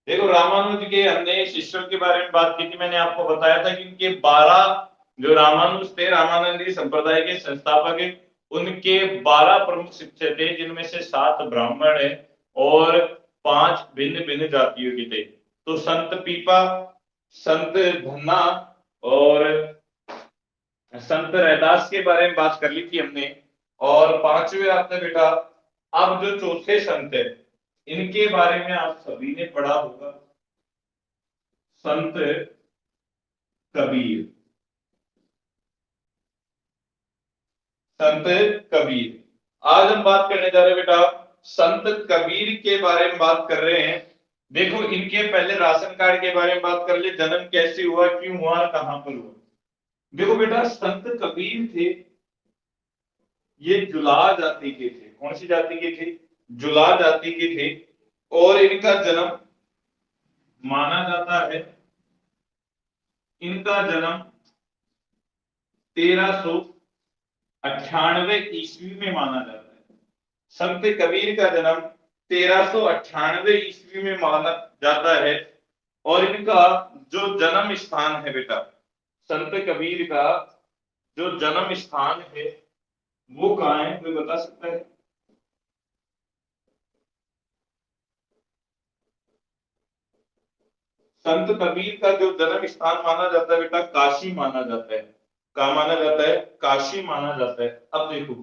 देखो रामानुज के हमने शिष्यों के बारे में बात की थी, मैंने आपको बताया था कि इनके 12 जो रामानुज थे, रामानंदी संप्रदाय के संस्थापक हैं, उनके 12 प्रमुख शिष्य थे, जिनमें से 7 ब्राह्मण है और 5 भिन्न भिन्न जातियों के थे। तो संत पीपा, संत धन्ना और संत रैदास के बारे में बात कर ली थी हमने। और पांचवे आपने बेटा, अब जो चौथे संत है, इनके बारे में आप सभी ने पढ़ा होगा, संत कबीर। संत कबीर आज हम बात करने जा रहे हैं बेटा, संत कबीर के बारे में बात कर रहे हैं। देखो इनके पहले राशन कार्ड के बारे में बात कर ले, जन्म कैसे हुआ, क्यों हुआ, कहां पर हुआ। देखो बेटा, संत कबीर थे, ये जुलाह जाति के थे। कौन सी जाति के थे? जुलाह जाति के थे। और इनका जन्म माना जाता है, इनका जन्म 1398 ईस्वी में माना जाता है। संत कबीर का जन्म 1398 ईस्वी में माना जाता है। और इनका जो जन्म स्थान है बेटा, संत कबीर का जो जन्म स्थान है वो कहाँ है, कोई बता सकता है? संत कबीर का जो जन्म स्थान माना जाता है बेटा, काशी माना जाता है। कहा माना जाता है? काशी माना जाता है। अब देखो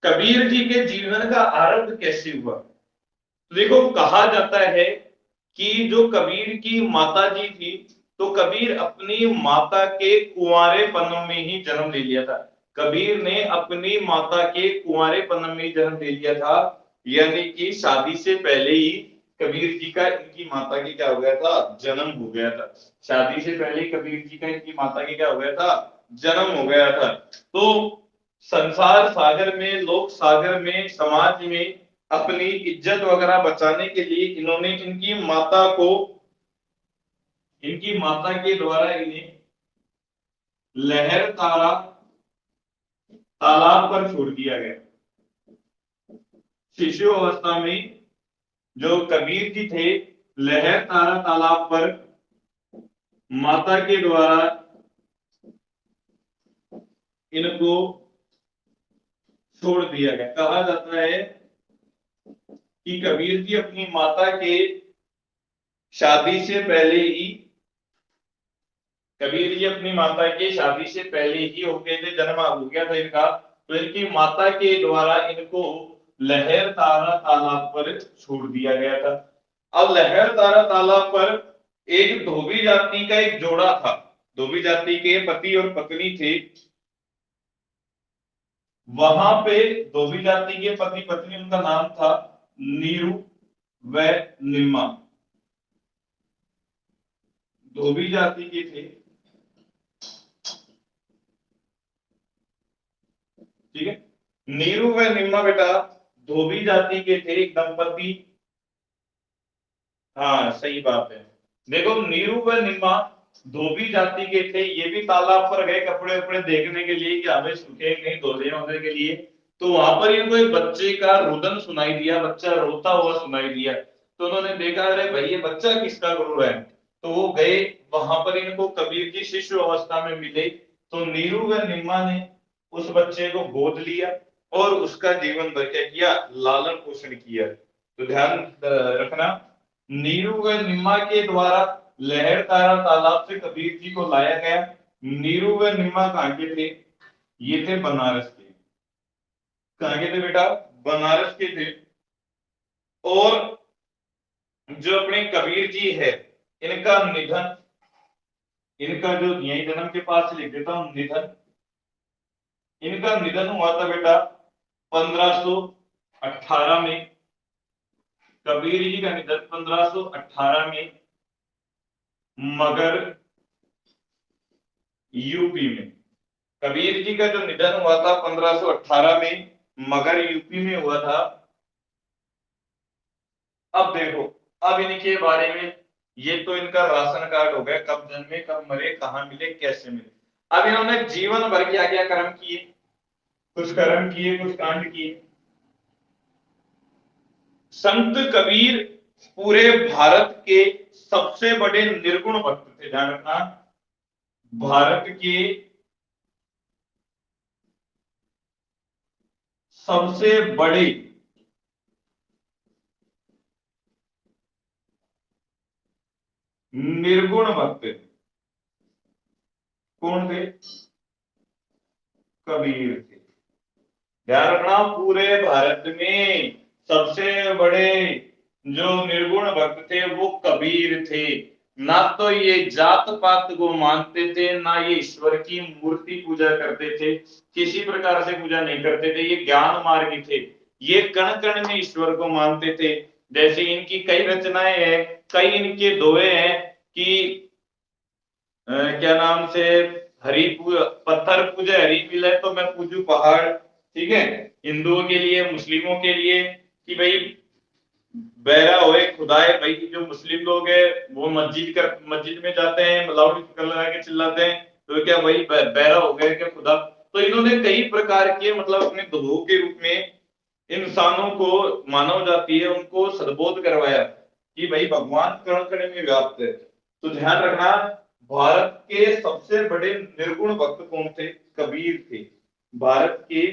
कबीर जी के जीवन का आरंभ कैसे हुआ। तो देखो कहा जाता है कि जो कबीर की माता जी थी, तो कबीर अपनी माता के कुंवारेपन में ही जन्म ले लिया था। कबीर ने अपनी माता के कुंवारेपन में जन्म ले लिया था, यानी कि शादी से पहले ही कबीर जी का इनकी माता की क्या हो गया था, जन्म हो गया था। शादी से पहले ही कबीर जी का इनकी माता की क्या हो गया था, जन्म हो गया था। तो संसार सागर में, लोक सागर में, समाज में अपनी इज्जत वगैरह बचाने के लिए इन्होंने इनकी माता के द्वारा इन्हें लहर तारा तालाब पर छोड़ दिया गया। शिशु अवस्था में जो कबीर जी थे, लहर तारा तालाब पर माता के द्वारा इनको छोड़ दिया गया। कहा जाता है कि कबीर जी अपनी माता के शादी से पहले ही कबीर जी अपनी माता के शादी से पहले ही हो गए थे, जन्म हो गया था इनका। तो इनकी माता के द्वारा इनको लहर तारा तालाब पर छोड़ दिया गया था। अब लहर तारा तालाब पर एक धोबी जाति का एक जोड़ा था। धोबी जाति के पति और पत्नी थे। वहां पे धोबी जाति के पति पत्नी, उनका नाम था नीरू व निम्मा। धोबी जाति के थे, ठीक है। नीरू व निम्मा बेटा धोबी जाति के थे, एक दंपति। हाँ सही बात है। देखो नीरू व निम्मा धोबी जाति के थे, ये भी तालाब पर गए कपड़े वपड़े देखने के लिए कि हमें सूखे नहीं, धोने वोने के लिए। तो वहां पर इनको एक बच्चे का रुदन सुनाई दिया, बच्चा रोता हुआ सुनाई दिया। तो उन्होंने देखा, अरे भाई ये बच्चा किसका रो रहा है। तो वो गए, वहां पर इनको कबीर की शिशु अवस्था में मिले। तो नीरू व निम्मा ने उस बच्चे को गोद लिया और उसका जीवन भर क्या किया, लालन पोषण किया। तो ध्यान रखना, नीरू व निम्मा के द्वारा लहर तारा तालाब से कबीर जी को लाया गया। नीरू व निम्मा कहाँ के थे? ये थे बनारस के। कहाँ के थे बेटा? बनारस के थे। और जो अपने कबीर जी है, इनका निधन, इनका जो यही जन्म के पास लिख देता हूं, निधन, इनका निधन हुआ था बेटा 1518 में। कबीर जी का निधन 1518 में मगर यूपी में। कबीर जी का जो निधन हुआ था 1518 में मगर यूपी में हुआ था। अब देखो, अब इनके बारे में, ये तो इनका राशन कार्ड हो गया, कब जन्मे, कब मरे, कहां मिले, कैसे मिले। अब इन्होंने जीवन भर क्या क्या कर्म किए, कुछ कर्म किए, कुछ कांड किए। संत कबीर पूरे भारत के सबसे बड़े निर्गुण भक्त थे, ध्यान रखना, भारत के सबसे बड़े निर्गुण भक्त कौन थे? कबीर थे। ध्यान रखना, पूरे भारत में सबसे बड़े जो निर्गुण भक्त थे वो कबीर थे। ना तो ये जात पात को मानते थे, ना ये ईश्वर की मूर्ति पूजा करते थे, किसी प्रकार से पूजा नहीं करते थे, ये ज्ञान मार्गी थे। ये कण कण में ईश्वर को मानते थे। जैसे इनकी कई रचनाएं हैं, कई इनके दोहे हैं कि क्या नाम से, हरी पत्थर पूजे हरी मिले तो मैं पूजू पहाड़, ठीक है, हिंदुओं के लिए, मुस्लिमों के लिए, कि भाई बहरा होए खुदाए, भाई जो मुस्लिम लोग है वो मस्जिद में जाते हैं, लाउड स्पीकर लगा के चिल्लाते हैं, तो क्या भाई बहरा हो गए क्या खुदा? तो इन्होंने कई प्रकार के मतलब अपने दोहों के रूप में इंसानों को, मानव जाति है उनको सद्बोध करवाया कि भाई भगवान कण कण में व्याप्त है। तो ध्यान रखना, भारत के सबसे बड़े निर्गुण भक्त कौन थे? कबीर थे। भारत के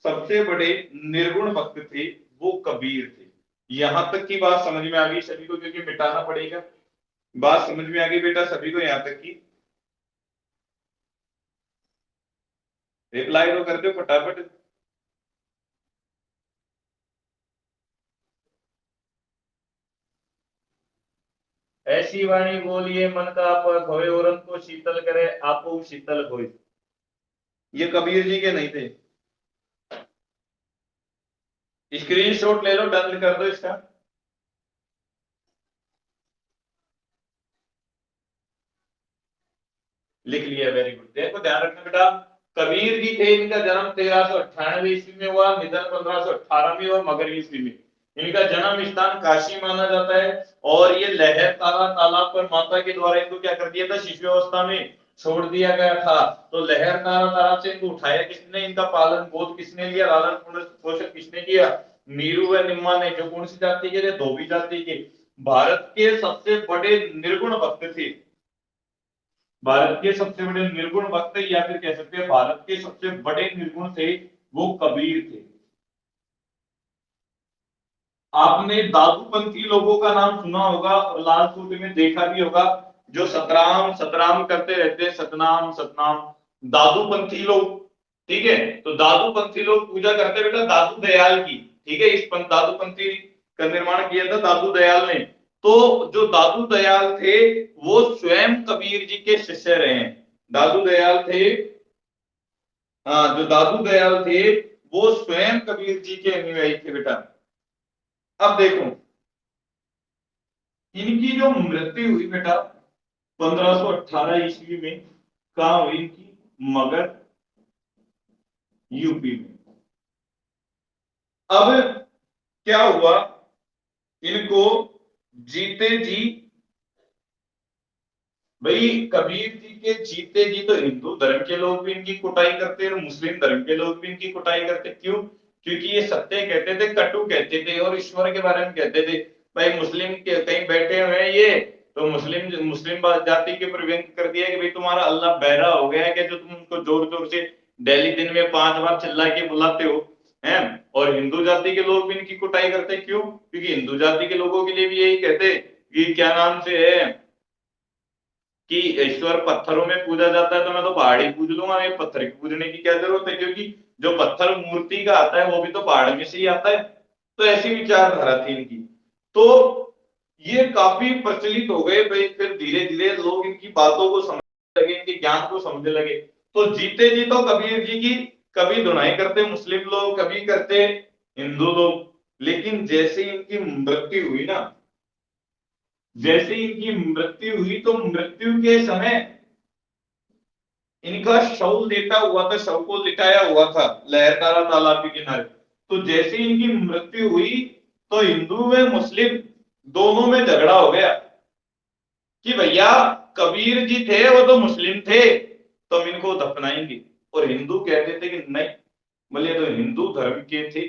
सबसे बड़े निर्गुण भक्त थे वो कबीर थे। यहां तक की बात समझ में आ गई सभी को, क्योंकि मिटाना पड़ेगा। बात समझ में आ गई बेटा सभी को यहां तक की? रिप्लाई तो कर दो फटाफट। ऐसी वाणी बोलिए मन का आप खोए, और को शीतल करे आपो शीतल होए। ये कबीर जी के नहीं थे? स्क्रीनशॉट ले लो, डन कर दो इसका। लिख लिया, वेरी गुड। देखो ध्यान रखना बेटा, कबीर जी थे, इनका जन्म 1398 ईस्वी में हुआ, निधन 1518 में हुआ, मगरी ईस्वी में। इनका जन्म स्थान काशी माना जाता है। और ये लहर तारा तालाब पर माता के द्वारा इनको क्या कर दिया था, शिशु अवस्था में छोड़ दिया गया था। तो लहर तारा तालाब से इनको उठाया किसने, इनका पालन पोषण किसने लिया, लालन पोषण किसने किया? मीरू व निम्मा ने, जो कौन सी जाति के थे? धोबी जाति के। भारत के सबसे बड़े निर्गुण भक्त थे। भारत के सबसे बड़े निर्गुण भक्त, या फिर कह सकते हैं भारत के सबसे बड़े निर्गुण थे वो कबीर थे। आपने दादूपंथी लोगों का नाम सुना होगा और लाल सूट में देखा भी होगा, जो सतराम सतराम करते रहते हैं, सतनाम सतनाम, दादूपंथी लोग। ठीक है, तो दादूपंथी लोग पूजा करते हैं बेटा दादू दयाल की। ठीक है, इस दादूपंथी का निर्माण किया था दादू दयाल ने। तो जो दादू दयाल थे वो स्वयं कबीर जी के शिष्य रहे हैं। दादू दयाल थे, हाँ, जो दादू दयाल थे वो स्वयं कबीर जी के अनुयायी थे बेटा। अब देखो, इनकी जो मृत्यु हुई बेटा 1518 ईस्वी में, कहा हुई इनकी? मगध, यूपी में। अब क्या हुआ, इनको जीते जी, भाई कबीर जी के जीते जी तो हिंदू धर्म के लोग भी इनकी कुटाई करते और मुस्लिम धर्म के लोग भी इनकी कुटाई करते। क्यों? क्योंकि ये सत्य कहते थे, कटु कहते थे, और ईश्वर के बारे में कहते थे। भाई मुस्लिम के कहीं बैठे हुए हैं ये, तो मुस्लिम मुस्लिम जाति के ऊपर व्यंग कर दिया कि भाई तुम्हारा अल्लाह बहरा हो गया है कि जो तुम उनको जोर जोर से डेली दिन में 5 बार चिल्ला के बुलाते हो हैं। और हिंदू जाति के लोग भी इनकी कुटाई करते। क्यों? क्योंकि हिंदू जाति के लोगों के लिए भी यही कहते कि क्या नाम से है कि ईश्वर पत्थरों में पूजा जाता है, तो मैं तो पहाड़ ही पूज लूंगा, ये पत्थर की पूजने की क्या जरूरत है, क्योंकि जो पत्थर मूर्ति का आता है वो भी तो पहाड़ में से ही आता है। तो ऐसी विचारधारा थी इनकी। तो ये काफी प्रचलित हो गए भाई, फिर धीरे धीरे लोग इनकी बातों को समझने लगे, इनके ज्ञान को समझने लगे। तो जीते जी तो कबीर जी की कभी धुनाई करते मुस्लिम लोग, कभी करते हिंदू लोग। लेकिन जैसे इनकी मृत्यु हुई ना, जैसे इनकी मृत्यु हुई तो मृत्यु के समय इनका शव लेटा हुआ था, शव को लिटाया हुआ था लहरतारा तालाब के किनारे। तो जैसे इनकी मृत्यु हुई तो हिंदू व मुस्लिम दोनों में झगड़ा हो गया कि भैया कबीर जी थे वो तो मुस्लिम थे, तो हम इनको दफनाएंगे। और हिंदू कहते थे कि नहीं, बोले तो हिंदू धर्म के थे,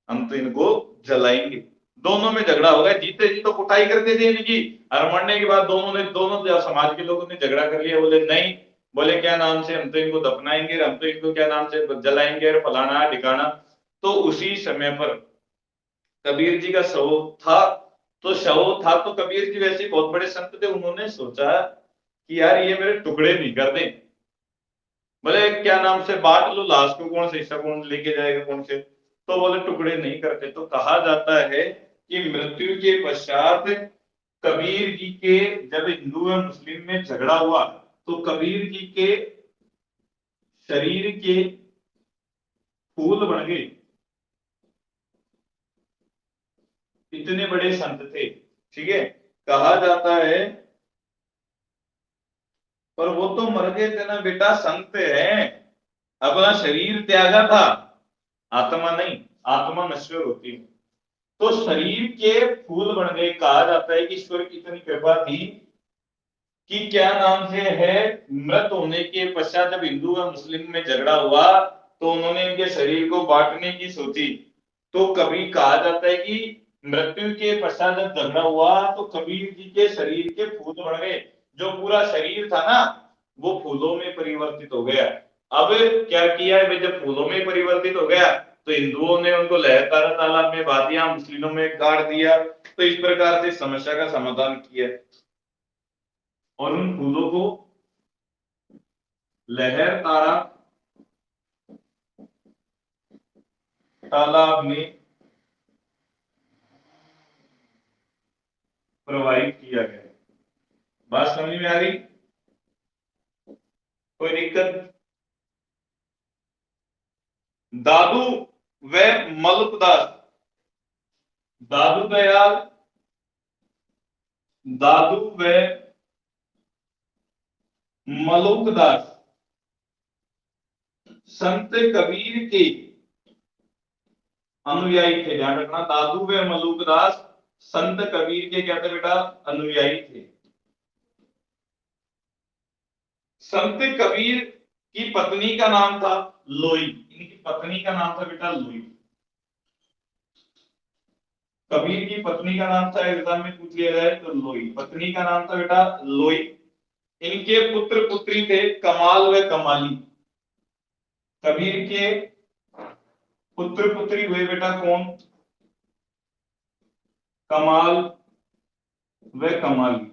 हम तो इनको जलाएंगे। दोनों में झगड़ा हो गया, जीते जी तो कुटाई कर दी थी इनकी, और मरने के बाद दोनों समाज के लोगों ने झगड़ा कर लिया, बोले नहीं, बोले क्या नाम से, हम तो इनको दफनाएंगे, हम तो इनको क्या नाम से जलाएंगे, और फलाना ठिकाना। तो उसी समय पर कबीर जी का शव था, तो शव था तो कबीर जी वैसे बहुत बड़े संत थे, उन्होंने सोचा कि यार ये मेरे टुकड़े नहीं कर दे, बोले क्या नाम से बांट लो लाश को, कौन से हिस्सा कौन लेके जाएगा कौन से, तो बोले टुकड़े नहीं करते। तो कहा जाता है कि मृत्यु के पश्चात कबीर जी के, जब हिंदू और मुस्लिम में झगड़ा हुआ, तो कबीर जी के शरीर के फूल बन गए, इतने बड़े संत थे, ठीक है। कहा जाता है, पर वो तो मर गए थे ना बेटा, संत है, अपना शरीर त्यागा था, आत्मा नहीं, आत्मा नश्वर होती है। तो शरीर के फूल बन गए। कहा जाता है कि ईश्वर की इतनी कृपा थी कि क्या नाम से है, मृत होने के पश्चात जब हिंदू और मुस्लिम में झगड़ा हुआ, तो उन्होंने इनके शरीर को बांटने की सोची। तो कभी कहा जाता है कि मृत्यु के पश्चात जब झगड़ा हुआ, तो कबीर जी के शरीर के फूल बन गए, जो पूरा शरीर था ना, वो फूलों में परिवर्तित हो गया। अब क्या किया है भाई, जब फूलों में परिवर्तित हो गया, तो हिंदुओं ने उनको लहरतारा तालाब में बहा दिया, मुस्लिमों में गाड़ दिया, तो इस प्रकार से समस्या का समाधान किया, और उन फूलों को लहर तारा तालाब में प्रवाहित किया गया। बात समझ में आ रही, कोई दिक्कत? दादू व मलुकदास, दादू दयाल, दादू व मलुकदास संत कबीर के अनुयायी थे। ध्यान रखना, दादू व मलुकदास संत कबीर के क्या थे बेटा? अनुयायी थे। संत कबीर की पत्नी का नाम था लोई, इनकी पत्नी का नाम था बेटा लोई। कबीर की पत्नी का नाम था, एग्जाम में पूछ लिया जाए तो लोई, पत्नी का नाम था बेटा लोई। इनके पुत्र पुत्री थे कमाल व कमाली। कबीर के पुत्र पुत्री हुए बेटा कौन? कमाल व कमाली।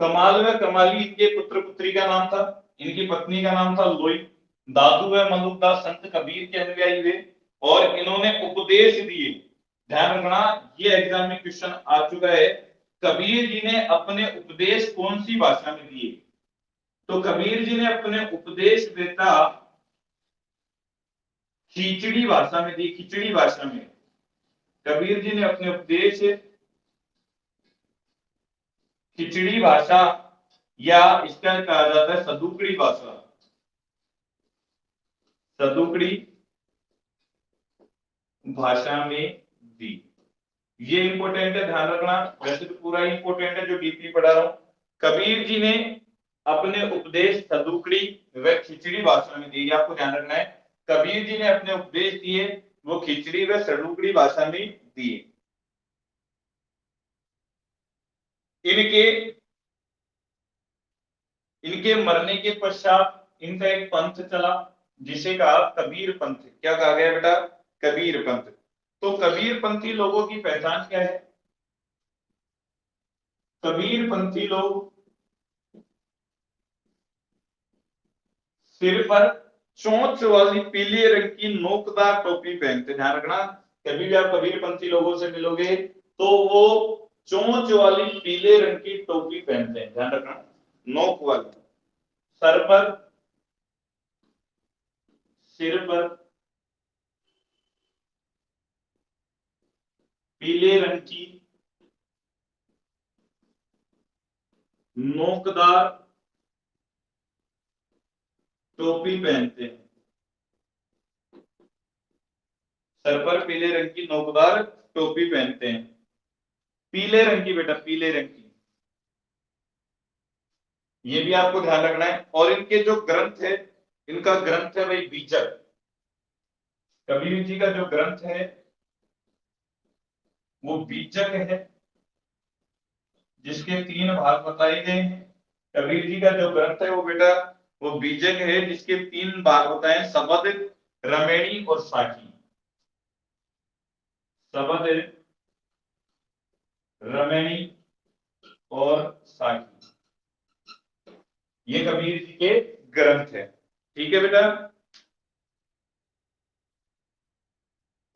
कमाल व कमाली इनके पुत्र पुत्री का नाम था, इनकी पत्नी का नाम था लोई। दादू व मलुकदास संत कबीर के अनुयायी हुए, और इन्होंने उपदेश दिए। ध्यान रखना, ये एग्जाम में क्वेश्चन आ चुका है। कबीर जी ने अपने उपदेश कौन सी भाषा में दिए? तो कबीर जी ने अपने उपदेश बेटा खिचड़ी भाषा में दिए, खिचड़ी भाषा में। कबीर जी ने अपने उपदेश खिचड़ी भाषा, या इसका कहा जाता है सदुकड़ी भाषा, सदुकड़ी भाषा में दी। ये इंपॉर्टेंट है, ध्यान रखना। वैसे तो पूरा इंपॉर्टेंट है जो डीपली पढ़ा रहा हूं। कबीर जी ने अपने उपदेश सदुकड़ी व खिचड़ी भाषा में दिए, आपको ध्यान रखना है। कबीर जी ने अपने उपदेश दिए, वो खिचड़ी व सदुकड़ी भाषा में दिए। इनके इनके मरने के पश्चात इनका एक पंथ चला, जिसे कहा कबीर पंथ। क्या कहा गया बेटा? कबीर पंथ। तो कबीर पंथी लोगों की पहचान क्या है? कबीर पंथी लोग सिर पर चोंच वाली पीले रंग की नोकदार टोपी पहनते। ध्यान रखना, कभी भी आप कबीर पंथी लोगों से मिलोगे तो वो चोंच वाली पीले रंग की टोपी पहनते हैं, ध्यान रखना, नोक वाली। सर पर, सिर पर पीले रंग की नोकदार टोपी पहनते हैं। सर पर पीले रंग की नोकदार टोपी पहनते हैं, पीले रंग की बेटा, पीले रंग की। ये भी आपको ध्यान रखना है। और इनके जो ग्रंथ है, इनका ग्रंथ है भाई बीजक। कबीर जी का जो ग्रंथ है वो बीजक है, जिसके 3 भाग बताए गए हैं। कबीर जी का जो ग्रंथ है वो बेटा वो बीजक है, जिसके 3 भाग बताए, सबद, रमेणी और साखी। सबद, रमेणी और साखी, ये कबीर जी के ग्रंथ है। ठीक है बेटा।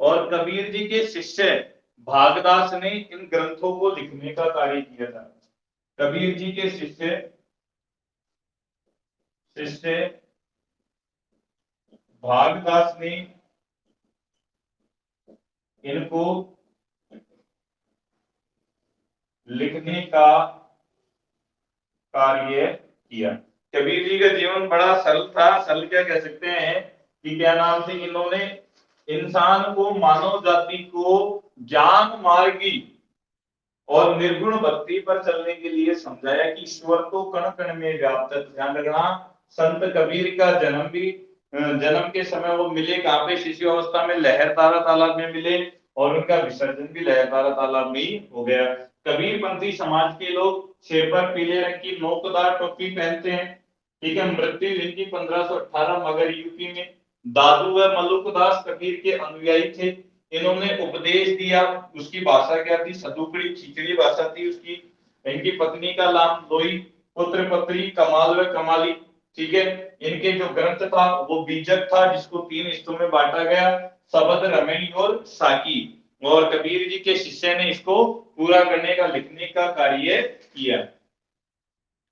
और कबीर जी के शिष्य भागदास ने इन ग्रंथों को लिखने का कार्य किया था। कबीर जी के शिष्य शिष्य भागदास ने इनको लिखने का कार्य किया। कबीर जी का जीवन बड़ा सरल था। सरल क्या कह सकते हैं कि क्या नाम से इन्होंने इंसान को, मानव जाति को ज्ञान मार्गी और निर्गुण भक्ति पर चलने के लिए समझाया कि ईश्वर तो कण कण में व्याप्त है। ध्यान रखना, संत कबीर का जन्म भी जन्म के समय वो मिले कहाँ पे, शिशु अवस्था में लहरतारा तालाब में मिले, और उनका विसर्जन भी लहरतारा तालाब में ही हो गया। कबीर पंथी समाज के लोग सिर पर पीले रंग की नोकदार टोपी पहनते हैं। ठीक है। मृत्यु इनकी 1518 मगर यूपी में। दादू व मलुकदास कबीर के अनुयायी थे। इन्होंने उपदेश दिया। उसकी भाषा क्या थी, सदुकड़ी खिचड़ी भाषा थी उसकी। इनकी पत्नी का नाम लोई, पुत्र पत्री कमाल व कमाली। ठीक है। इनके जो ग्रंथ था वो बीजक था, जिसको 3 हिस्सों में बांटा गया, सबद, रमेणी और साकी। और कबीर जी के शिष्य ने इसको पूरा करने का, लिखने का कार्य किया।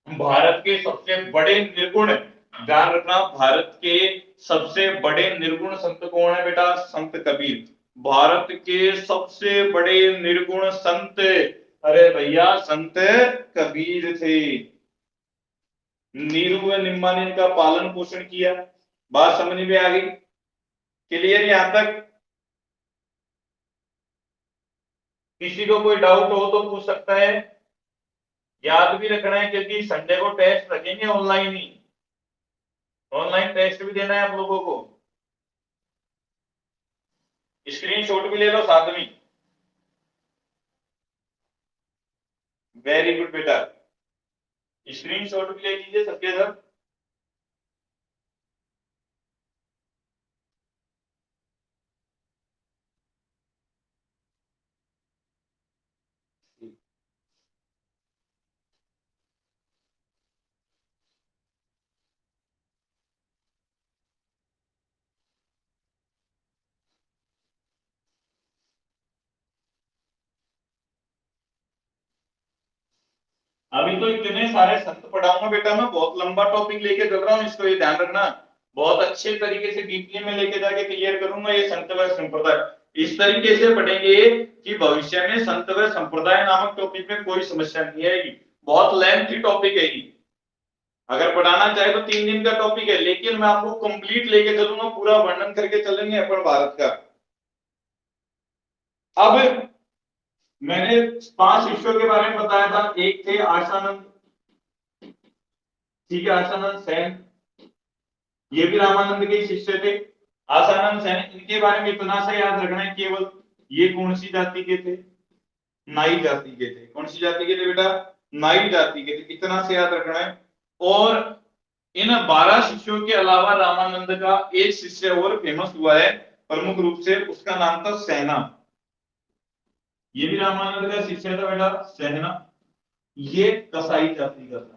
भारत के सबसे बड़े निर्गुण, ध्यान रखना, भारत के सबसे बड़े निर्गुण संत कौन है बेटा, संत कबीर। भारत के सबसे बड़े निर्गुण संत, अरे भैया संत कबीर थे। नीरू व निम्मा ने इनका पालन पोषण किया। बात समझ में आ गई? क्लियर यहां तक? किसी को कोई डाउट हो तो पूछ सकता है। याद भी रखना है क्योंकि संडे को टेस्ट रखेंगे ऑनलाइन ही। ऑनलाइन टेस्ट भी देना है आप लोगों को। स्क्रीनशॉट भी ले लो साथ में। वेरी गुड बेटा, स्क्रीनशॉट भी ले लीजिए सबके सब। अभी तो इतने सारे संत पढ़ाऊंगा बेटा, मैं बहुत लंबा टॉपिक लेके चल रहा हूँ इसको, ये ध्यान रखना। बहुत अच्छे तरीके से डीपली में लेके जाके क्लियर करूंगा ये संत व संप्रदाय। इस तरीके से पढ़ेंगे कि भविष्य में संत व संप्रदाय नामक टॉपिक में कोई समस्या नहीं आएगी। बहुत लेंथी टॉपिक है ये। अगर पढ़ाना चाहे तो 3 दिन का टॉपिक है, लेकिन मैं आपको कंप्लीट लेके चलूंगा, पूरा वर्णन करके चलेंगे अपन भारत का। अब मैंने 5 शिष्यों के बारे में बताया था। एक थे आशानंद, ठीक है, आशानंद सेन, ये भी रामानंद के शिष्य थे। आशानंद सेन, इनके बारे में इतना सा याद रखना है केवल, ये कौन सी जाति के थे, नाई जाति के थे। कौन सी जाति के थे बेटा, नाई जाति के थे, इतना से याद रखना है। और इन 12 शिष्यों के अलावा रामानंद का एक शिष्य और फेमस हुआ है प्रमुख रूप से, उसका नाम था सेना। ये भी रामानंद का शिष्य था बेटा, सेना। ये कसाई जाति का था।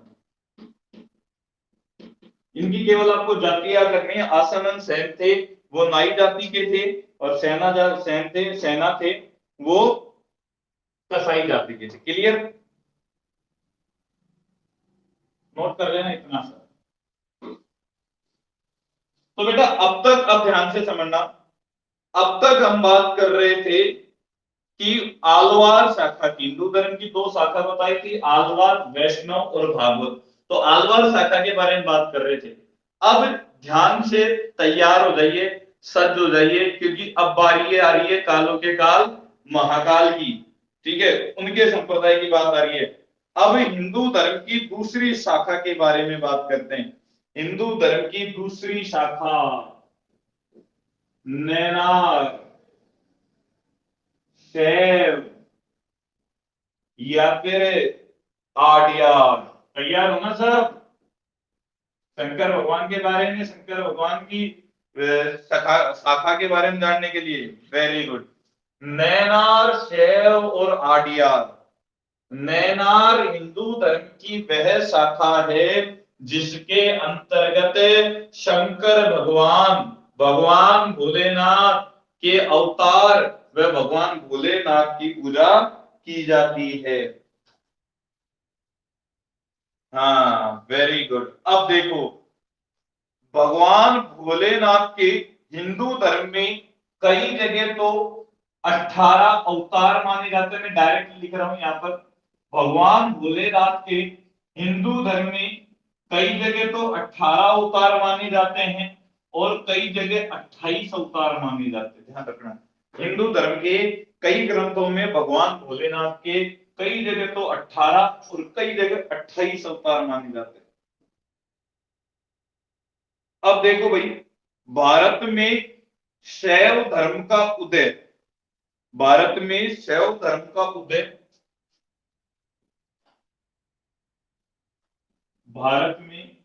इनकी केवल आपको जाति याद रखनी है। आसानंद सेन थे, वो नाई जाति के थे, और सेना थे, वो कसाई जाति के थे। क्लियर? नोट कर लेना इतना सा। तो बेटा अब ध्यान से समझना। अब तक हम बात कर रहे थे कि आलवार शाखा की, हिंदू धर्म की 2 शाखा बताई थी, आलवार, वैष्णव और भागवत। तो आलवार शाखा के बारे में बात कर रहे थे। अब ध्यान से तैयार हो जाइए, सज्ज हो जाइए, क्योंकि अब बारी आ रही है कालों के काल महाकाल की। ठीक है, उनके संप्रदाय की बात आ रही है। अब हिंदू धर्म की दूसरी शाखा के बारे में बात करते हैं। हिंदू धर्म की दूसरी शाखा नैनार, शैव, या फिर आड्यार? तैयार हो ना सब शंकर भगवान के बारे में, शंकर भगवान की शाखा के बारे में जानने के लिए? Very good. नैनार, शैव और आड्यार। नैनार हिंदू धर्म की वह शाखा है जिसके अंतर्गत शंकर भगवान, भगवान भोलेनाथ के अवतार व भगवान भोलेनाथ की पूजा की जाती है। हाँ वेरी गुड। अब देखो, भगवान भोलेनाथ के हिंदू धर्म में कई जगह तो 18 अवतार माने जाते हैं। मैं डायरेक्ट लिख रहा हूं यहां पर, भगवान भोलेनाथ के हिंदू धर्म में कई जगह तो 18 अवतार माने जाते हैं और कई जगह 28 अवतार माने जाते हैं। ध्यान रखना, हिंदू धर्म के कई ग्रंथों में भगवान भोलेनाथ के कई जगह तो 18 और कई जगह 28 अवतार माने जाते हैं। अब देखो भाई, भारत में शैव धर्म का उदय, भारत में शैव धर्म का उदय, भारत में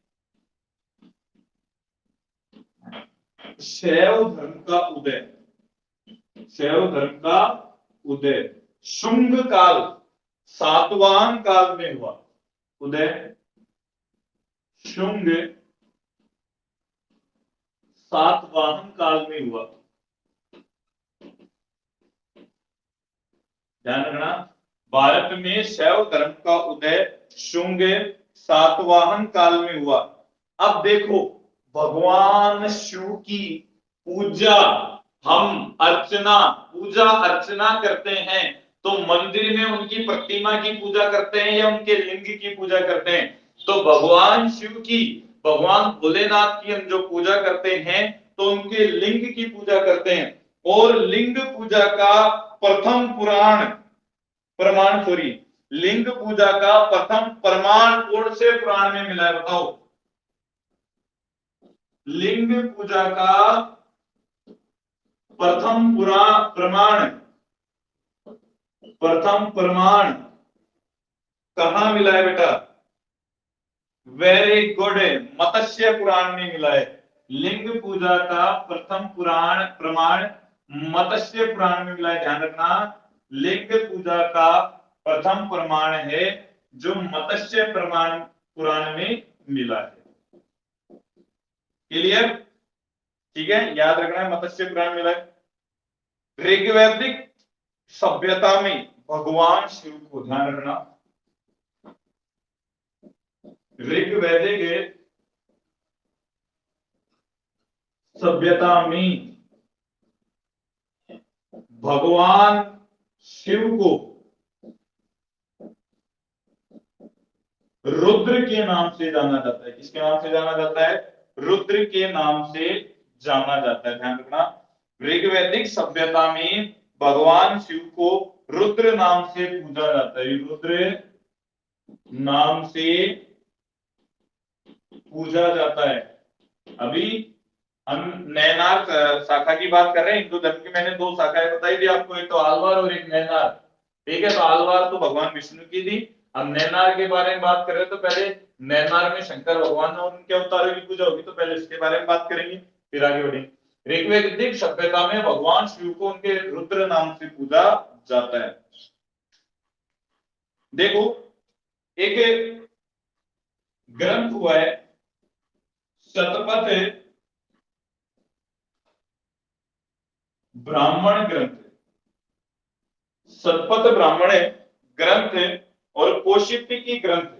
शैव धर्म का उदय, शैव धर्म का उदय शुंग काल, सातवाहन काल में हुआ। उदय शुंग सातवाहन काल में हुआ। ध्यान रखना, भारत में शैव धर्म का उदय शुंग सातवाहन काल में हुआ। अब देखो, भगवान शिव की पूजा, हम अर्चना, पूजा अर्चना करते हैं तो मंदिर में उनकी प्रतिमा की पूजा करते हैं या उनके लिंग की पूजा करते हैं? तो भगवान शिव की, भगवान भोलेनाथ की हम जो पूजा करते हैं तो उनके लिंग की पूजा करते हैं। और लिंग पूजा का प्रथम पुराण, प्रमाण सॉरी, लिंग पूजा का प्रथम प्रमाण कौन से पुराण में मिला है बताओ? लिंग पूजा का प्रथम प्रमाण, प्रथम प्रमाण कहां मिला है बेटा? वेरी गुड, मत्स्य पुराण में मिला है। लिंग पूजा का प्रथम पुराण प्रमाण मत्स्य पुराण में मिला है। ध्यान रखना, लिंग पूजा का प्रथम प्रमाण है जो मत्स्य प्रमाण पुराण में मिला है। क्लियर? ठीक है, याद रखना है मत्स्य पुराण मिला है। ऋग्वैदिक सभ्यता में भगवान शिव को, ध्यान रखना, ऋग्वैदिक सभ्यता में भगवान शिव को रुद्र के नाम से जाना जाता है। किसके नाम से जाना जाता है? रुद्र के नाम से जाना जाता है। ध्यान रखना, ऋग्वैदिक सभ्यता में भगवान शिव को रुद्र नाम से पूजा जाता है। रुद्र नाम से पूजा जाता है। अभी हम नैनार शाखा की बात कर रहे हैं। हिंदू धर्म की मैंने दो शाखाएं बताई थी आपको, एक तो आलवार और एक नैनार। ठीक है, तो आलवार तो भगवान विष्णु की थी। हम नैनार के बारे में बात कर रहे हैं तो पहले नैनार में शंकर भगवान और उनके अवतारों की पूजा होगी, तो पहले इसके बारे में बात करेंगे फिर आगे बढ़ेंगे। ऋग्वैदिक सभ्यता में भगवान शिव को उनके रुद्र नाम से पूजा जाता है। देखो, एक ग्रंथ हुआ है शतपथ ब्राह्मण ग्रंथ, शतपथ ब्राह्मण ग्रंथ और कौशिकी ग्रंथ,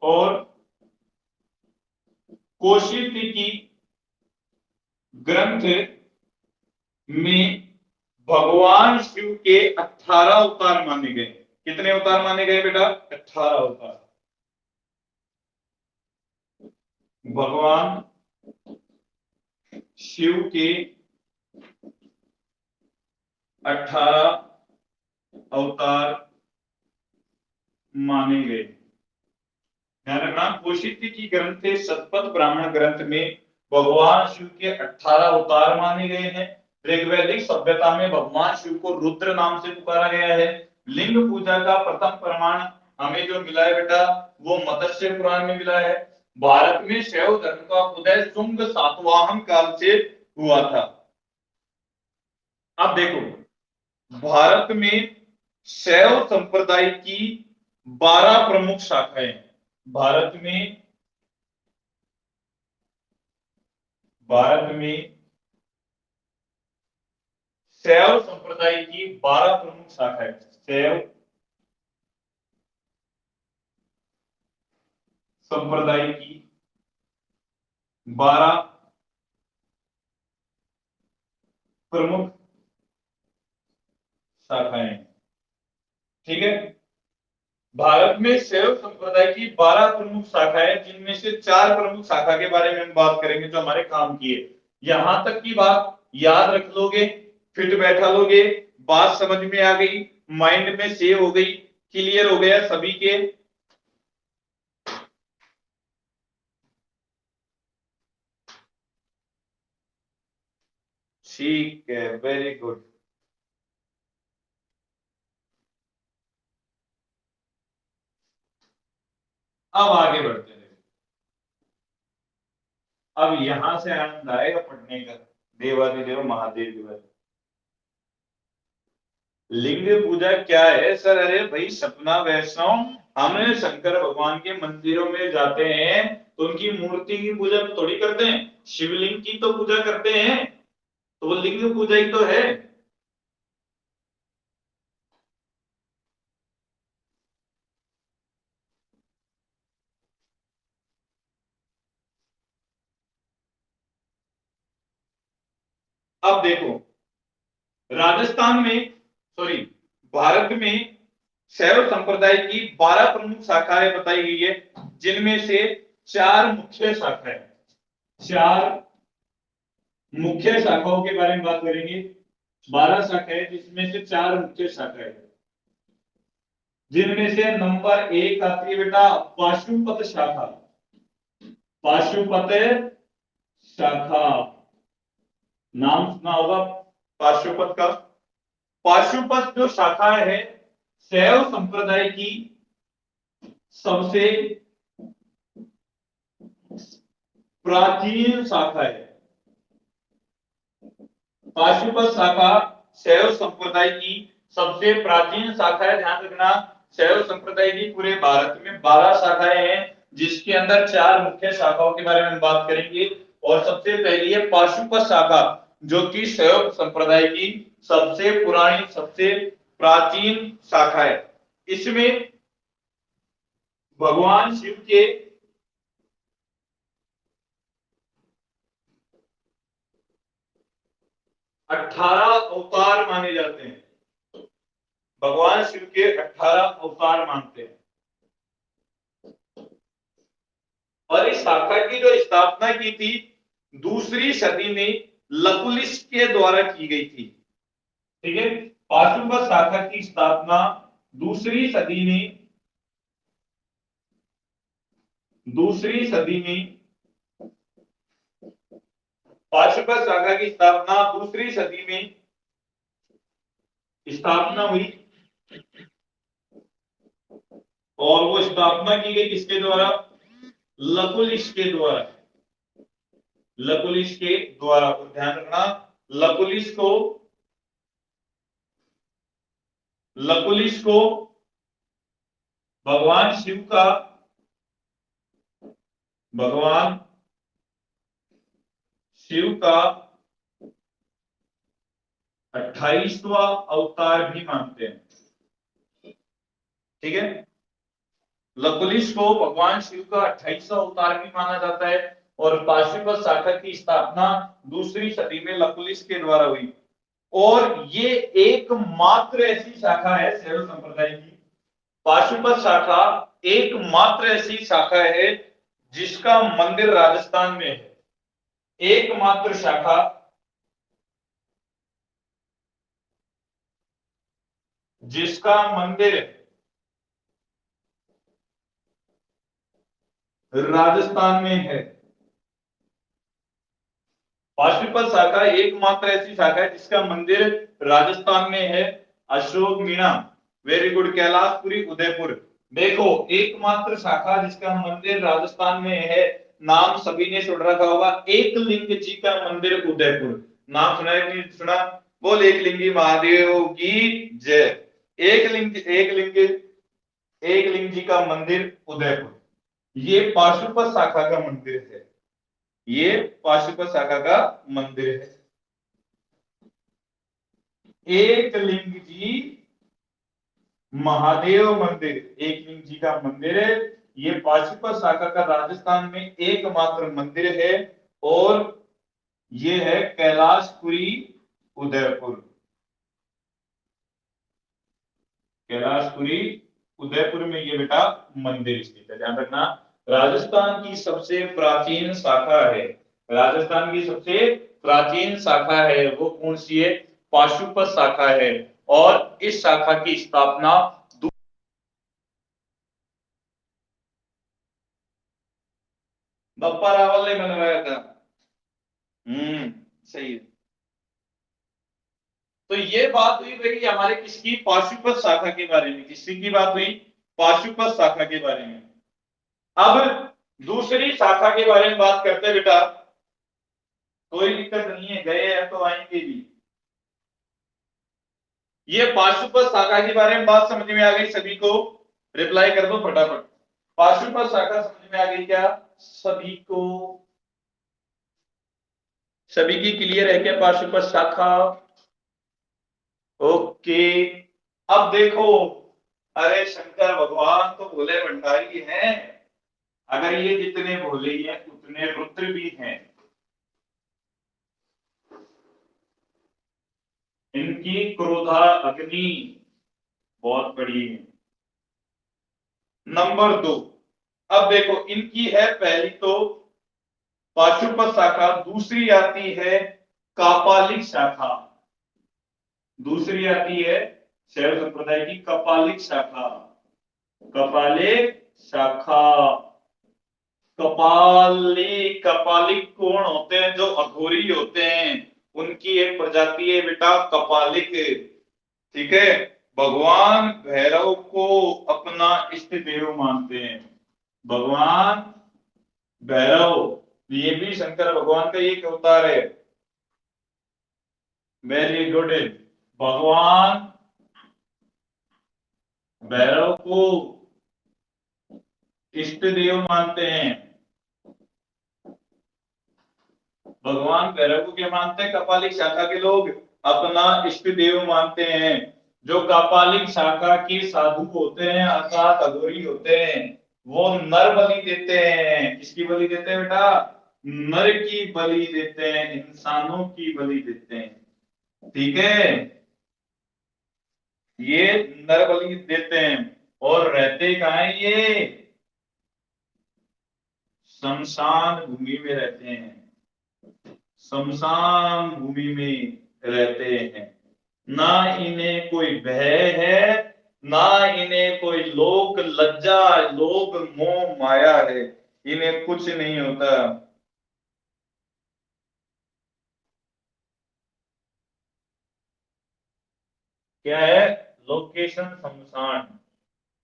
और कौशिकी ग्रंथ में भगवान शिव के 18 अवतार माने गए। कितने अवतार माने गए बेटा? 18 अवतार। भगवान शिव के 18 अवतार माने गए। ध्यान रखना, कौशिकी ग्रंथ शतपथ ब्राह्मण ग्रंथ में भगवान शिव के 18 अवतार माने गए हैं। ऋग्वैदिक सभ्यता में भगवान शिव को रुद्र नाम से पुकारा गया है। लिंग पूजा का प्रथम प्रमाण हमें जो मिला है बेटा वो मत्स्य पुराण में मिला है। भारत में शैव धर्म का उदय शुंग सातवाहन काल से हुआ था। अब देखो, भारत में शैव संप्रदाय की 12 प्रमुख शाखाएं। भारत में शैव संप्रदाय की 12 प्रमुख शाखाएं। शैव संप्रदाय की 12 प्रमुख शाखाएं। ठीक है, भारत में शैव संप्रदाय की 12 प्रमुख शाखाएं, जिनमें से 4 प्रमुख शाखा के बारे में हम बात करेंगे जो हमारे काम की है। यहां तक की बात याद रख लोगे, फिट बैठा लोगे, बात समझ में आ गई, माइंड में सेव हो गई, क्लियर हो गया सभी के। ठीक है, वेरी गुड। अब आगे बढ़ते हैं। अब यहां से आनंद आएगा पढ़ने का। देवादिदेव महादेव दिवस, लिंग पूजा क्या है सर? अरे भाई सपना वैष्णव, हमने शंकर भगवान के मंदिरों में जाते हैं तो उनकी मूर्ति की पूजा थोड़ी करते हैं, शिवलिंग की तो पूजा करते हैं, तो वो लिंग पूजा ही तो है। अब देखो, राजस्थान में, सॉरी, भारत में शैव संप्रदाय की 12 प्रमुख शाखाएं बताई गई है, जिनमें से 4 मुख्य शाखाएं, 4 मुख्य शाखाओं के बारे में बात करेंगे। 12 शाखाएं जिसमें से 4 मुख्य शाखाएं, जिनमें से नंबर 1 आती है बेटा पाशुपत शाखा। पाशुपत शाखा, नाम सुना होगा पाशुपत का। पाशुपत जो शाखा है शैव संप्रदाय की सबसे प्राचीन शाखा है। पाशुपत शाखा शैव संप्रदाय की सबसे प्राचीन शाखा है। ध्यान रखना, शैव संप्रदाय की पूरे भारत में 12 शाखाएं हैं, जिसके अंदर 4 मुख्य शाखाओं के बारे में हम बात करेंगे। और सबसे पहली है पाशुपत शाखा, जो कि शैव संप्रदाय की सबसे पुरानी, सबसे प्राचीन शाखा है। इसमें भगवान शिव के 18 अवतार माने जाते हैं। भगवान शिव के 18 अवतार मानते हैं। और इस शाखा की जो स्थापना की थी दूसरी सदी में लकुलिश के द्वारा की गई थी। ठीक है, पाशुपत शाखा की स्थापना दूसरी सदी में, दूसरी सदी में पाशुपत शाखा की स्थापना दूसरी सदी में स्थापना हुई। और वो स्थापना की गई किसके द्वारा? लकुलिश के द्वारा। लकुलिश के द्वारा, ध्यान रखना, लकुलिश को, लकुलिश को भगवान शिव का, भगवान शिव का 28वां अवतार भी मानते हैं। ठीक है, लकुलिश को भगवान शिव का 28वां अवतार भी माना जाता है। और पाशुपत शाखा की स्थापना दूसरी सदी में लकुलिश के द्वारा हुई। और ये एकमात्र ऐसी शाखा है शैव संप्रदाय की, पाशुपत शाखा एकमात्र ऐसी शाखा है जिसका मंदिर राजस्थान में है। एकमात्र शाखा जिसका मंदिर राजस्थान में है। पाशुपत शाखा एकमात्र ऐसी शाखा है जिसका मंदिर राजस्थान में है। Ashok Meena very good, Kailashpuri Udaipur. देखो एकमात्र शाखा जिसका मंदिर राजस्थान में है, नाम सभी ने सुन रखा होगा, एकलिंग जी का मंदिर उदयपुर। नाम सुना है नहीं सुना? बोल एकलिंगी महादेव की जय। एकलिंग जी का मंदिर उदयपुर। ये पाशुपत शाखा का मंदिर है। ये पाशुपत शाखा का मंदिर है। एकलिंग जी महादेव मंदिर, एकलिंग जी का मंदिर है। ये पाशुपत शाखा का राजस्थान में एकमात्र मंदिर है। और ये है कैलाशपुरी उदयपुर। कैलाशपुरी उदयपुर में ये बेटा मंदिर स्थित है, ध्यान रखना। राजस्थान की सबसे प्राचीन शाखा है, राजस्थान की सबसे प्राचीन शाखा है वो कौन सी है? पाशुपत शाखा है। और इस शाखा की स्थापना बप्पा रावल ने बनवाया था। सही है। तो ये बात हुई भाई हमारे किसकी? पाशुपत शाखा के बारे में। किसकी की बात हुई? पाशुपत शाखा के बारे में। अब दूसरी शाखा के बारे में बात करते हैं बेटा। कोई दिक्कत नहीं है, गए हैं तो आएंगे भी। ये पाशुपत शाखा के बारे में बात समझ में आ गई सभी को? रिप्लाई कर दो फटाफट। पाशुपत शाखा समझ में आ गई क्या सभी को? सभी की क्लियर है क्या पाशुपत शाखा? ओके। अब देखो, अरे शंकर भगवान तो भोले भंडारी हैं। अगर ये जितने भोले हैं उतने रुद्र भी हैं। इनकी क्रोधा अग्नि बहुत बड़ी है। नंबर 2, अब देखो इनकी है पहली तो पाशुपत शाखा, दूसरी आती है कापालिक शाखा। दूसरी आती है शैव संप्रदाय की कपालिक शाखा। कपालिक शाखा। कपालिक कौन होते हैं? जो अघोरी होते हैं उनकी एक प्रजाति है बेटा कपालिक। ठीक है। भगवान भैरव को अपना इष्ट देव मानते हैं। भगवान भैरव ये भी शंकर भगवान का एक अवतार है। Very good. भगवान भैरव को इष्ट देव मानते हैं। भगवान भैरव को क्या मानते हैं? कपालिक शाखा के लोग अपना इष्ट देव मानते हैं। जो कपालिक शाखा के साधु होते हैं अर्थात अघोरी होते हैं, वो नर बलि देते हैं। किसकी बलि देते हैं बेटा? नर की बलि देते हैं, इंसानों की बलि देते हैं। ठीक है। ये नर बलि देते हैं। और रहते कहाँ हैं ये? शमशान भूमि में रहते हैं। शमशान भूमि में रहते हैं। ना इन्हें कोई भय है, ना इन्हें कोई लोक लज्जा, लोभ मोह माया है। इन्हें कुछ नहीं होता। क्या है? लोकेशन शमशान।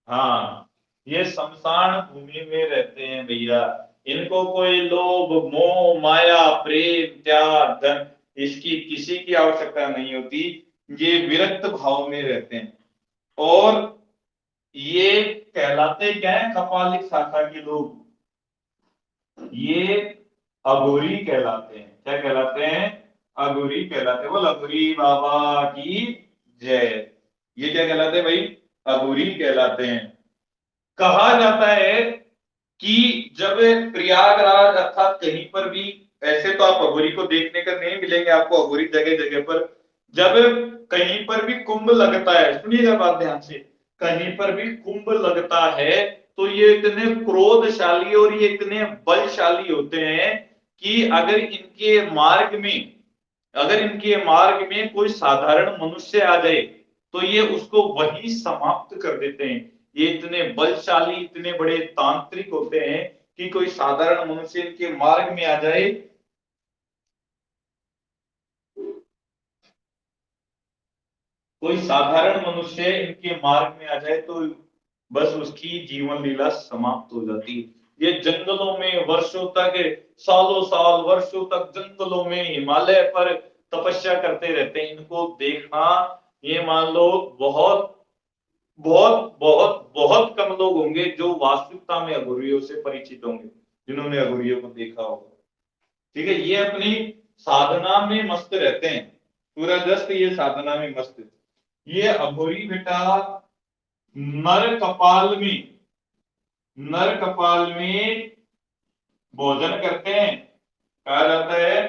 हाँ, ये शमशान भूमि में रहते हैं भैया। इनको कोई लोभ मोह माया प्रेम त्याग धन इसकी किसी की आवश्यकता नहीं होती। ये विरक्त भाव में रहते हैं। और ये कहलाते क्या है? कपालिक शाखा के लोग ये अघोरी कहलाते हैं। क्या कहलाते हैं? अघोरी कहलाते हैं। बोल अघोरी बाबा की जय। ये क्या कहलाते हैं भाई? अघोरी कहलाते हैं। कहा जाता है कि जब प्रयागराज अर्थात कहीं पर भी, ऐसे तो आप अघोरी को देखने का नहीं मिलेंगे आपको अघोरी जगह जगह पर, जब कहीं पर भी कुंभ लगता है, सुनिएगा बात ध्यान से, कहीं पर भी कुंभ लगता है तो ये इतने क्रोधशाली और ये इतने बलशाली होते हैं कि अगर इनके मार्ग में कोई साधारण मनुष्य आ जाए तो ये उसको वही समाप्त कर देते हैं। ये इतने बलशाली इतने बड़े तांत्रिक होते हैं कि कोई साधारण मनुष्य इनके मार्ग में आ जाए कोई साधारण मनुष्य इनके मार्ग में आ जाए तो बस उसकी जीवन लीला समाप्त हो जाती है। ये जंगलों में वर्षों तक, सालों साल वर्षों तक जंगलों में हिमालय पर तपस्या करते रहते हैं। इनको देखना, ये मान लो बहुत बहुत बहुत बहुत कम लोग होंगे जो वास्तविकता में अघोरियों से परिचित होंगे, जिन्होंने अघोरियों को देखा होगा। ठीक है, ये अपनी साधना में मस्त रहते हैं, पूरा दस्त ये साधना में मस्त है। ये अघोरी बेटा नर कपाल में, नर कपाल में भोजन करते हैं। कहा जाता है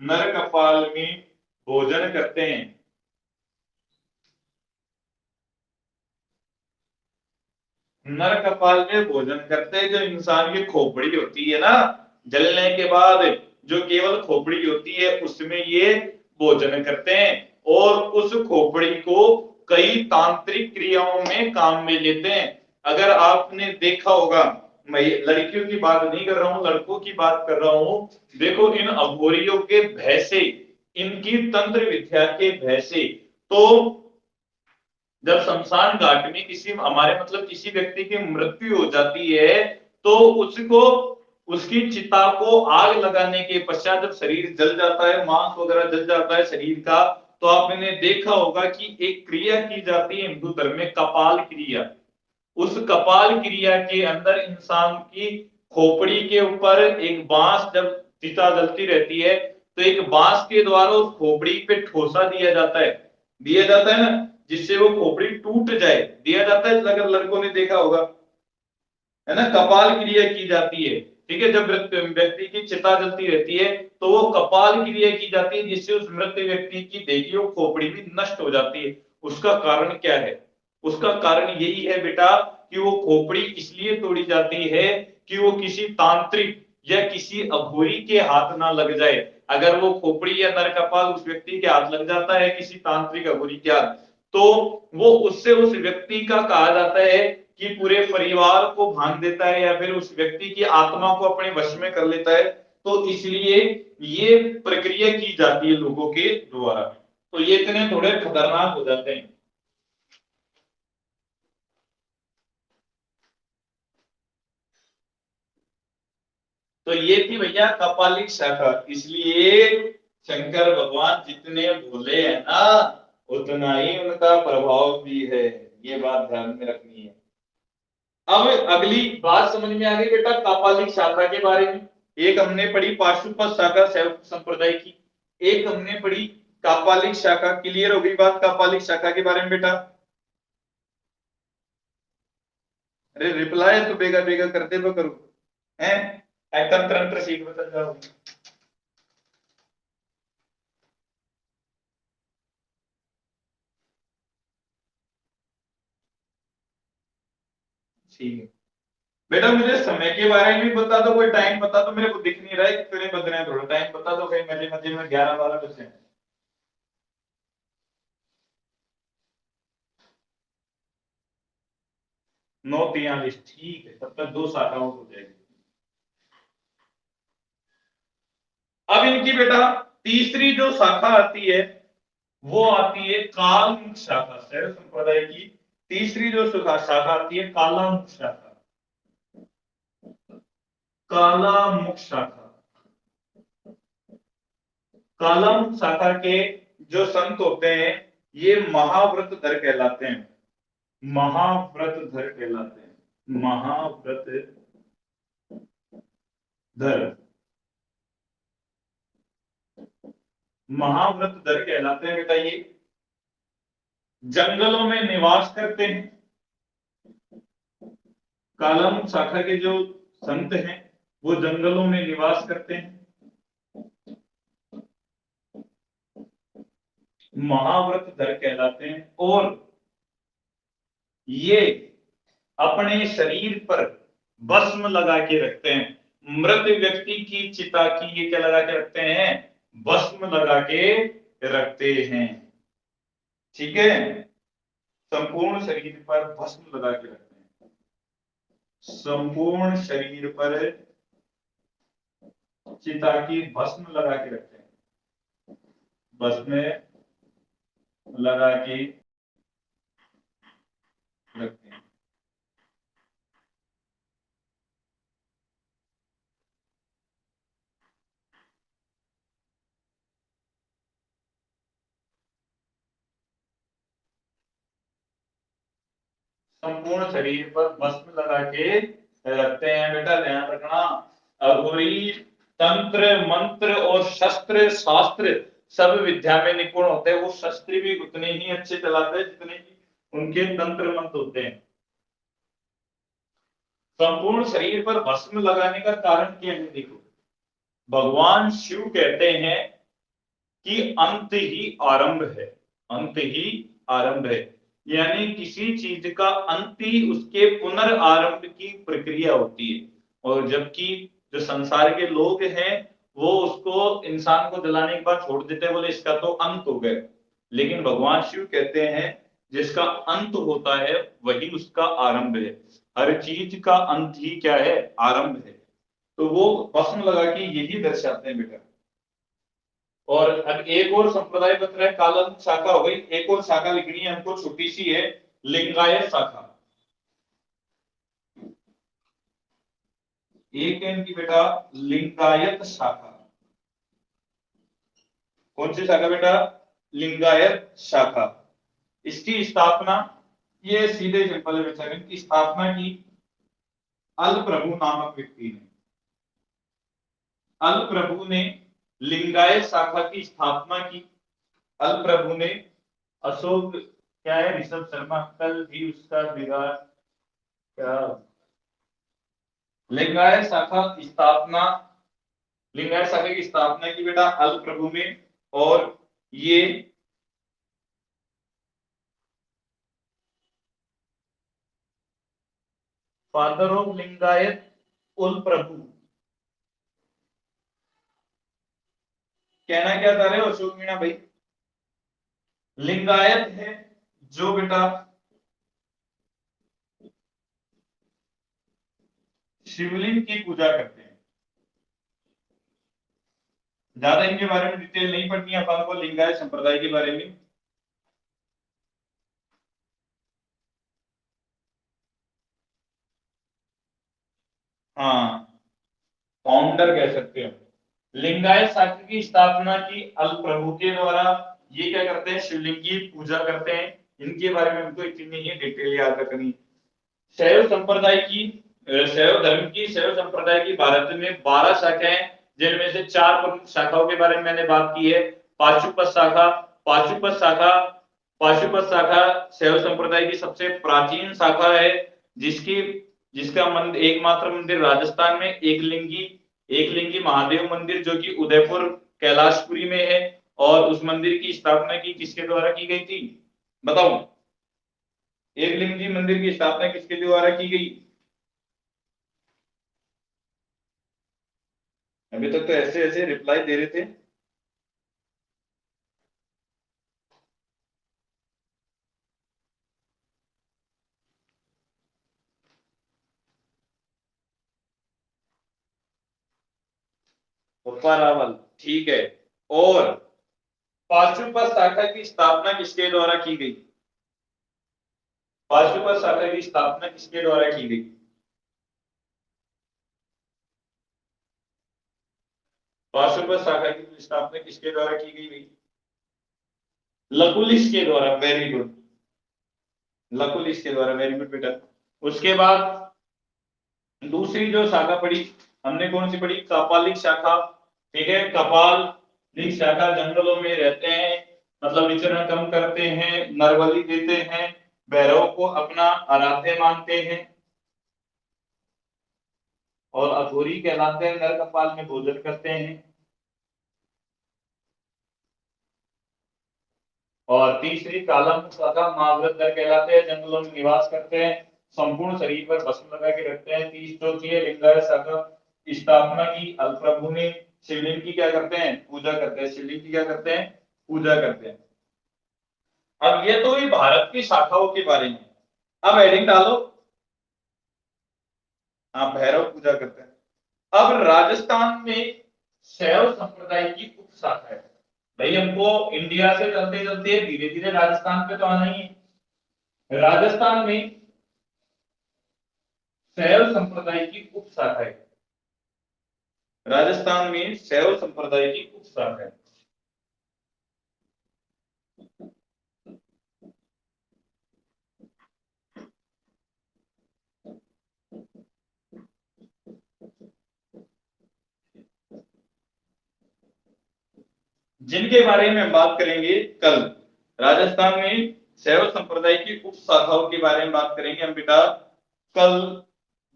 नर कपाल में भोजन करते हैं। नर कपाल में भोजन करते हैं। जो इंसान की खोपड़ी होती है ना, जलने के बाद जो केवल खोपड़ी होती है उसमें ये भोजन करते हैं, और उस खोपड़ी को कई तांत्रिक क्रियाओं में काम में लेते हैं। अगर आपने देखा होगा, मैं लड़कियों की बात नहीं कर रहा हूं, लड़कों की बात कर रहा हूं। देखो इन अघोरियों के भय से, इनकी तंत्र विद्या के भय से, तो जब शमशान घाट में किसी हमारे मतलब किसी व्यक्ति की मृत्यु हो जाती है, तो उसको, उसकी चिता को आग लगाने के पश्चात जब शरीर जल जाता है, मांस वगैरह जल जाता है शरीर का, तो आपने देखा होगा कि एक क्रिया की जाती है हिंदू धर्म में, कपाल क्रिया। उस कपाल क्रिया के अंदर इंसान की खोपड़ी के ऊपर एक बांस, जब चिता जलती रहती है तो एक बांस के द्वारा उस खोपड़ी पे ठोसा दिया जाता है ना, जिससे वो खोपड़ी टूट जाए, दिया जाता है, अगर लड़कों ने देखा होगा, है ना, कपाल क्रिया की जाती है। ठीक है, जब व्यक्ति की चिता जलती रहती है तो वो कपाल क्रिया की जाती है, जिससे उस मृत व्यक्ति की देखिए वो खोपड़ी भी नष्ट हो जाती है। उसका कारण क्या है? उसका कारण यही है बेटा कि वो खोपड़ी इसलिए तोड़ी जाती है कि वो किसी तांत्रिक या किसी अघोरी के हाथ ना लग जाए। अगर वो खोपड़ी या नर कपाल उस व्यक्ति के हाथ लग जाता है, किसी तांत्रिक अघोरी के हाथ, तो वो उससे उस व्यक्ति का कहा जाता है कि पूरे परिवार को भांग देता है, या फिर उस व्यक्ति की आत्मा को अपने वश में कर लेता है। तो इसलिए ये प्रक्रिया की जाती है लोगों के द्वारा। तो ये इतने थोड़े खतरनाक हो जाते हैं। तो ये थी भैया कपालिक शाखा। इसलिए शंकर भगवान जितने भोले हैं ना, उतना ही उनका प्रभाव भी है। ये बात ध्यान में रखनी है। अब अगली बात समझ में आ गई बेटा कापालिक शाखा के बारे में। एक हमने पढ़ी पाशुपत शाखा शैव संप्रदाय की, एक हमने पढ़ी कापालिक शाखा। क्लियर हो गई बात कापालिक शाखा के बारे में बेटा? अरे रिप्लाई तो बेगा बेगा करते तो करो, हैं? तंत्र तंत्र सीख बता जाओ। ठीक है बेटा, मुझे समय के बारे में भी बता दो, कोई टाइम बता दो, मेरे को दिख नहीं रहा है कितने बज रहे हैं, थोड़ा टाइम बता दो, कहीं मजे मजे में 11-12 बज रहे हैं। 9:43, ठीक है, तब तक दो शाखाओं हो जाएगी। अब इनकी बेटा तीसरी जो शाखा आती है वो आती है कालमुख शाखा। शैव संप्रदाय की तीसरी जो शाखा आती है कालामुख शाखा। कालामुख शाखा, कालामुख शाखा के जो संत होते हैं ये महाव्रतधर कहलाते हैं। महाव्रतधर कहलाते हैं, महाव्रतधर। महाव्रतधर कहलाते हैं बेटा। ये जंगलों में निवास करते हैं। कालामुख शाखा के जो संत हैं वो जंगलों में निवास करते हैं, महाव्रतधर कहलाते हैं। और ये अपने शरीर पर भस्म लगा के रखते हैं। मृत व्यक्ति की चिता की ये क्या लगा के रखते हैं? भस्म लगा के रखते हैं। ठीक है, संपूर्ण शरीर पर भस्म लगा के रखते हैं। संपूर्ण शरीर पर चिता की भस्म लगा के रखते हैं, भस्म लगा के रखते हैं। संपूर्ण शरीर पर भस्म लगा के रखते हैं। बेटा ध्यान रखना, अघोरी तंत्र मंत्र और शस्त्र शास्त्र सब विद्या में निपुण होते हैं। वो शस्त्र भी उतने ही अच्छे चलाते हैं जितने की उनके तंत्र मंत्र होते हैं। संपूर्ण शरीर पर भस्म लगाने का कारण क्या है? देखो, भगवान शिव कहते हैं कि अंत ही आरंभ है, अंत ही आरंभ है। यानी किसी चीज का अंत ही उसके पुनर्आरंभ की प्रक्रिया होती है। और जबकि जो संसार के लोग हैं वो उसको, इंसान को जलाने के बाद छोड़ देते हैं, बोले इसका तो अंत हो गया। लेकिन भगवान शिव कहते हैं जिसका अंत होता है वही उसका आरंभ है। हर चीज का अंत ही क्या है? आरंभ है। तो वो भस्म लगा के यही दर्शाते हैं बेटा। और अब एक और संप्रदाय बन रहा है, कालन शाखा हो गई, एक और शाखा लिखनी है हमको, छोटी सी है, लिंगायत शाखा। एक है इनकी बेटा लिंगायत शाखा। कौन सी शाखा बेटा? लिंगायत शाखा। इसकी स्थापना, ये सीधे सिंपल है बेटा, इनकी स्थापना की अल प्रभु नामक व्यक्ति ने। अल प्रभु ने लिंगायत शाखा की स्थापना की। अल प्रभु ने, अशोक क्या है, ऋषभ शर्मा, कल भी उसका विवाह क्या, लिंगायत शाखा स्थापना, लिंगायत शाखा की स्थापना की बेटा अल प्रभु ने। और ये फादर ऑफ लिंगायत उल प्रभु। कहना क्या चाह रहे हो अशोक मीणा भाई? लिंगायत है जो बेटा शिवलिंग की पूजा करते हैं। ज्यादा इनके बारे में डिटेल नहीं पढ़नी है अपन को, लिंगायत संप्रदाय के बारे में। हाँ, फाउंडर कह सकते हो। लिंगायत शाखा की स्थापना की अल प्रभु के द्वारा। ये क्या करते हैं? शिवलिंग की पूजा करते हैं। इनके बारे में हमको इतनी ही डिटेल याद रखनी। शैव संप्रदाय की, शैव धर्म की, शैव संप्रदाय की भारत में 12 शाखाएं, जिनमें से 4 प्रमुख शाखाओं के बारे में मैंने बात की है। पाशुपत शाखा, पाशुपत शाखा, पाशुपत शाखा शैव संप्रदाय की सबसे प्राचीन शाखा है, जिसकी जिसका मंदिर, एकमात्र मंदिर राजस्थान में, एक लिंगी महादेव मंदिर जो कि उदयपुर कैलाशपुरी में है। और उस मंदिर की स्थापना की किसके द्वारा की गई थी? बताओ, एक लिंगी मंदिर की स्थापना किसके द्वारा की गई? अभी तक तो ऐसे ऐसे रिप्लाई दे रहे थे। पप्पा रावल, ठीक है। और पाशुपत शाखा की स्थापना किसके द्वारा की गई? पाशुपत शाखा की स्थापना किसके द्वारा की गई? पाशुपत शाखा की स्थापना किसके द्वारा की गई भाई? लकुलिश के द्वारा, वेरी गुड। लकुलिश के द्वारा, वेरी गुड बेटा। उसके बाद दूसरी जो शाखा पढ़ी हमने, कौन सी पढ़ी? कपालिक शाखा। ठीक है, कपालिक शाखा जंगलों में रहते हैं, मतलब विचरण कम करते हैं, नरबलि देते हैं, भैरव को अपना आराध्य मानते हैं, और अघोरी कहलाते हैं, नर कपाल में भोजन करते हैं। और तीसरी कालम शाखा महावृत कहलाते हैं, जंगलों में निवास करते हैं, संपूर्ण शरीर पर भस्म लगा के रखते हैं। तीस चौथी है लिंगायत शाखा, स्थापना की अल प्रभु ने, शिवलिंग की क्या करते हैं? पूजा करते हैं। शिवलिंग की क्या करते हैं? पूजा करते हैं। अब ये तो हुई भारत की शाखाओं के बारे में। अब हेडिंग डालो, हाँ भैरव पूजा करते हैं। अब राजस्थान में शैव संप्रदाय की उप शाखा है। भाई हमको इंडिया से चलते चलते धीरे धीरे राजस्थान पे तो आना ही है। राजस्थान में शैव संप्रदाय की उपशाखा है। राजस्थान में शैव संप्रदाय की उपशाखा है। जिनके बारे में हम बात करेंगे कल, राजस्थान में शैव संप्रदाय की उप शाखाओं के बारे में बात करेंगे हम बेटा, कल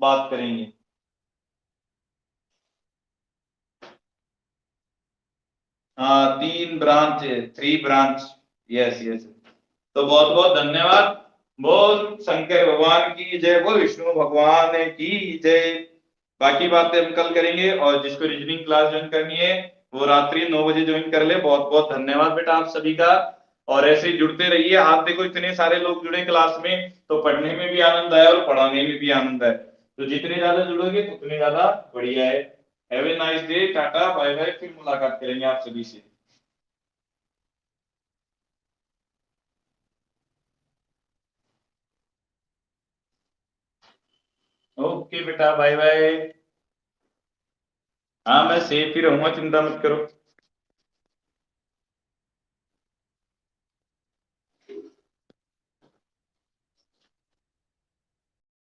बात करेंगे। हाँ, 3 ब्रांच है, 3 ब्रांच। Yes yes. तो बहुत बहुत धन्यवाद। बोल शंकर भगवान की जय, बोल विष्णु भगवान की जय। बाकी बातें हम कल करेंगे, और जिसको रीजनिंग क्लास ज्वाइन करनी है वो रात्रि 9 बजे ज्वाइन कर ले। बहुत बहुत धन्यवाद बेटा आप सभी का, और ऐसे ही जुड़ते रहिए। आप देखो इतने सारे लोग जुड़े क्लास में, तो पढ़ने में भी आनंद आया और पढ़ाने में भी आनंद आया। तो जितने ज्यादा जुड़ोगे उतने ज्यादा बढ़िया है। Have a nice day, tata bye bye, फिर मुलाकात करेंगे आप सभी से। ओके बेटा, बाय बाय। हाँ मैं सेफ ही रहूंगा, चिंता मत करो।